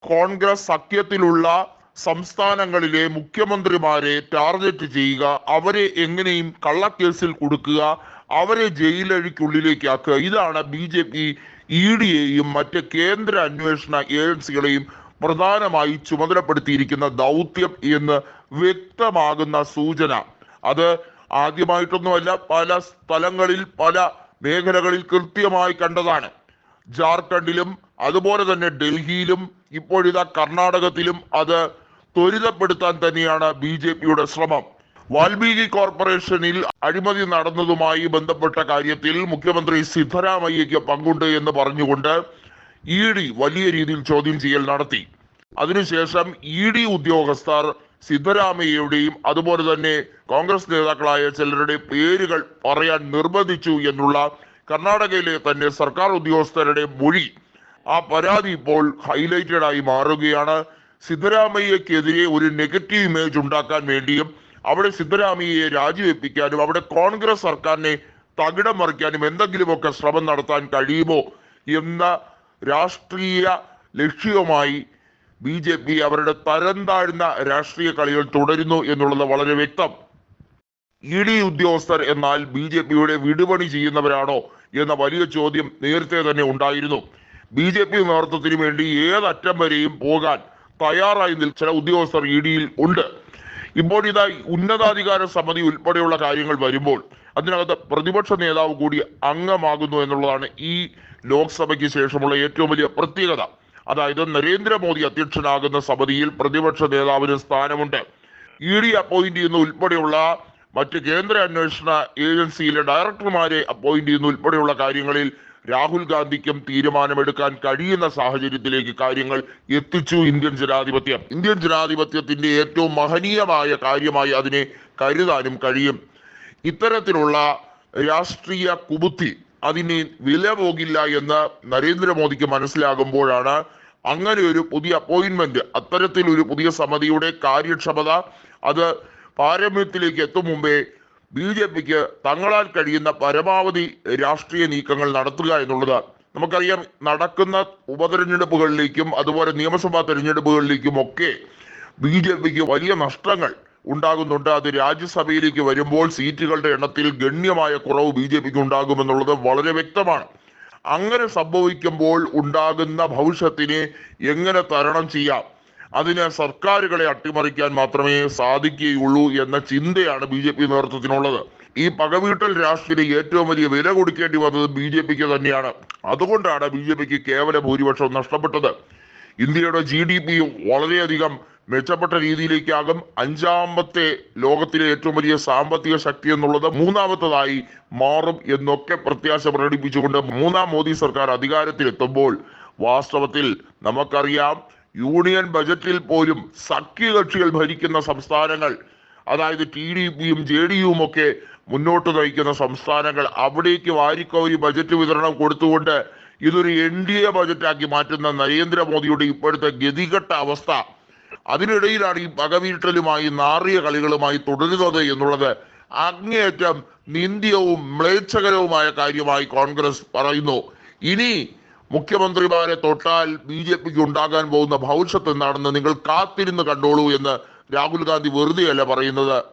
കോൺഗ്രസ് സഖ്യത്തിലുള്ള സംസ്ഥാനങ്ങളിലെ മുഖ്യമന്ത്രിമാരെ ടാർഗറ്റ് ചെയ്യുക, അവരെ എങ്ങനെയും കള്ളക്കേസിൽ കൊടുക്കുക, അവരെ ജയിലഴിക്കുള്ളിലേക്കാക്കുക. ഇതാണ് BJP ED-യെയും മറ്റ് കേന്ദ്ര അന്വേഷണ ഏജൻസികളെയും പ്രധാനമായി ചുമതലപ്പെടുത്തിയിരിക്കുന്ന ദൗത്യം എന്ന് വ്യക്തമാകുന്ന സൂചന. അത് ആദ്യമായിട്ടൊന്നുമല്ല, പല സ്ഥലങ്ങളിൽ പല മേഖലകളിൽ കൃത്യമായി കണ്ടതാണ്. ജാർഖണ്ഡിലും അതുപോലെ തന്നെ ഡൽഹിയിലും ഇപ്പോഴിതാ കർണാടകത്തിലും അത് ത്വരിതപ്പെടുത്താൻ തന്നെയാണ് BJP-യുടെ ശ്രമം. വാൽമീകി കോർപ്പറേഷനിൽ അഴിമതി നടന്നതുമായി ബന്ധപ്പെട്ട കാര്യത്തിൽ മുഖ്യമന്ത്രി സിദ്ധരാമയ്യയ്ക്ക് പങ്കുണ്ട് എന്ന് പറഞ്ഞുകൊണ്ട് ED വലിയ രീതിയിൽ ചോദ്യം ചെയ്യൽ നടത്തി. അതിനുശേഷം ED ഉദ്യോഗസ്ഥർ സിദ്ധരാമയ്യയുടെയും അതുപോലെ തന്നെ കോൺഗ്രസ് നേതാക്കളായ ചിലരുടെ പേരുകൾ പറയാൻ നിർബന്ധിച്ചു എന്നുള്ള കർണാടകയിലെ തന്നെ സർക്കാർ ഉദ്യോഗസ്ഥരുടെ മൊഴി, ആ പരാതി ഇപ്പോൾ ഹൈലൈറ്റഡ് ആയി മാറുകയാണ്. സിദ്ധരാമയ്യക്കെതിരെ ഒരു നെഗറ്റീവ് ഇമേജ് ഉണ്ടാക്കാൻ വേണ്ടിയും അവിടെ സിദ്ധരാമയ്യയെ രാജിവെപ്പിക്കാനും അവിടെ കോൺഗ്രസ് സർക്കാരിനെ തകിടം മറിക്കാനും എന്തെങ്കിലുമൊക്കെ ശ്രമം നടത്താൻ കഴിയുമോ എന്ന രാഷ്ട്രീയ ലക്ഷ്യവുമായി BJP അവരുടെ തരം താഴ്ന്ന രാഷ്ട്രീയ കളികൾ തുടരുന്നു എന്നുള്ളത് വളരെ വ്യക്തം. ED ഉദ്യോഗസ്ഥർ എന്നാൽ BJP-യുടെ വിടുപണി ചെയ്യുന്നവരാണോ എന്ന വലിയ ചോദ്യം നേരത്തെ തന്നെ ഉണ്ടായിരുന്നു. BJP നേതൃത്വത്തിന് വേണ്ടി ഏതറ്റം വരെയും പോകാൻ തയ്യാറായി ചില ഉദ്യോഗസ്ഥർ ED-യിൽ ഉണ്ട്. ഇപ്പോൾ ഇതാ ഉന്നതാധികാര സമിതി ഉൾപ്പെടെയുള്ള കാര്യങ്ങൾ വരുമ്പോൾ അതിനകത്ത് പ്രതിപക്ഷ നേതാവ് കൂടി അംഗമാകുന്നു എന്നുള്ളതാണ് ഈ ലോക്സഭയ്ക്ക് ശേഷമുള്ള ഏറ്റവും വലിയ പ്രത്യേകത. അതായത് നരേന്ദ്രമോദി അധ്യക്ഷനാകുന്ന സമിതിയിൽ പ്രതിപക്ഷ നേതാവിന് സ്ഥാനമുണ്ട്. ED അപ്പോയിന്റ് ചെയ്യുന്ന ഉൾപ്പെടെയുള്ള മറ്റ് കേന്ദ്ര അന്വേഷണ ഏജൻസിയിലെ ഡയറക്ടർമാരെ അപ്പോയിന്റ് ചെയ്യുന്ന ഉൾപ്പെടെയുള്ള കാര്യങ്ങളിൽ രാഹുൽ ഗാന്ധിക്കും തീരുമാനമെടുക്കാൻ കഴിയുന്ന സാഹചര്യത്തിലേക്ക് കാര്യങ്ങൾ എത്തിച്ചു ഇന്ത്യൻ ജനാധിപത്യം. ഇന്ത്യൻ ജനാധിപത്യത്തിന്റെ ഏറ്റവും മഹനീയമായ കാര്യമായി അതിനെ കരുതാനും കഴിയും. ഇത്തരത്തിലുള്ള രാഷ്ട്രീയ കുബുദ്ധി അതിന് വില പോകില്ല എന്ന് നരേന്ദ്രമോദിക്ക് മനസ്സിലാകുമ്പോഴാണ് അങ്ങനെ ഒരു പുതിയ അപ്പോയിന്റ്മെന്റ്, അത്തരത്തിലൊരു പുതിയ സമിതിയുടെ കാര്യക്ഷമത അത് പാരമ്യത്തിലേക്ക് എത്തും മുമ്പേ BJP-ക്ക് തങ്ങളാൽ കഴിയുന്ന പരമാവധി രാഷ്ട്രീയ നീക്കങ്ങൾ നടത്തുക എന്നുള്ളത്. നമുക്കറിയാം, നടക്കുന്ന ഉപതെരഞ്ഞെടുപ്പുകളിലേക്കും അതുപോലെ നിയമസഭാ തെരഞ്ഞെടുപ്പുകളിലേക്കും ഒക്കെ BJP-ക്ക് വലിയ നഷ്ടങ്ങൾ ഉണ്ടാകുന്നുണ്ട്. അത് രാജ്യസഭയിലേക്ക് വരുമ്പോൾ സീറ്റുകളുടെ എണ്ണത്തിൽ ഗണ്യമായ കുറവ് BJP-ക്ക് ഉണ്ടാകുമെന്നുള്ളത് വളരെ വ്യക്തമാണ്. അങ്ങനെ സംഭവിക്കുമ്പോൾ ഉണ്ടാകുന്ന ഭവിഷ്യത്തിനെ എങ്ങനെ തരണം ചെയ്യാം, അതിന് സർക്കാരുകളെ അട്ടിമറിക്കാൻ മാത്രമേ സാധിക്കുകയുള്ളൂ എന്ന ചിന്തയാണ് BJP നേതൃത്വത്തിനുള്ളത്. ഈ പകവീട്ടൽ രാഷ്ട്രീയ ഏറ്റവും വലിയ വില കൊടുക്കേണ്ടി വന്നത് BJP-ക്ക് തന്നെയാണ്. അതുകൊണ്ടാണ് BJP-ക്ക് കേവല ഭൂരിപക്ഷം നഷ്ടപ്പെട്ടത്. ഇന്ത്യയുടെ GDP വളരെയധികം മെച്ചപ്പെട്ട രീതിയിലേക്കാകും. 5ാമത്തെ ലോകത്തിലെ ഏറ്റവും വലിയ സാമ്പത്തിക ശക്തി എന്നുള്ളത് 3ാമത്തേതായി മാറും എന്നൊക്കെ പ്രത്യാശ പ്രകടിപ്പിച്ചുകൊണ്ട് 3ാം മോദി സർക്കാർ അധികാരത്തിലെത്തുമ്പോൾ വാസ്തവത്തിൽ നമുക്കറിയാം, യൂണിയൻ ബജറ്റിൽ പോലും സഖ്യകക്ഷികൾ ഭരിക്കുന്ന സംസ്ഥാനങ്ങൾ, അതായത് TDP-യും JDU-യും ഒക്കെ മുന്നോട്ട് നയിക്കുന്ന സംസ്ഥാനങ്ങൾ, അവിടേക്ക് വാരിക്കോരി ബജറ്റ് വിതരണം കൊടുത്തുകൊണ്ട് ഇതൊരു NDA ബജറ്റാക്കി മാറ്റുന്ന നരേന്ദ്രമോദിയുടെ ഇപ്പോഴത്തെ ഗതികെട്ട അവസ്ഥ, അതിനിടയിലാണ് ഈ പകവീട്ടലുമായി നാറിയ കളികളുമായി തുടരുന്നത് എന്നുള്ളത് അങ്ങേയറ്റം നിന്ദ്യവും മ്ലേച്ഛകരവുമായ കാര്യമായി കോൺഗ്രസ് പറയുന്നു. ഇനി മുഖ്യമന്ത്രിമാരെ തൊട്ടാൽ BJP-ക്ക് ഉണ്ടാകാൻ പോകുന്ന ഭവിഷ്യത്ത് എന്താണെന്ന് നിങ്ങൾ കാത്തിരുന്ന് കണ്ടോളൂ എന്ന് രാഹുൽ ഗാന്ധി വെറുതെയല്ല പറയുന്നത്.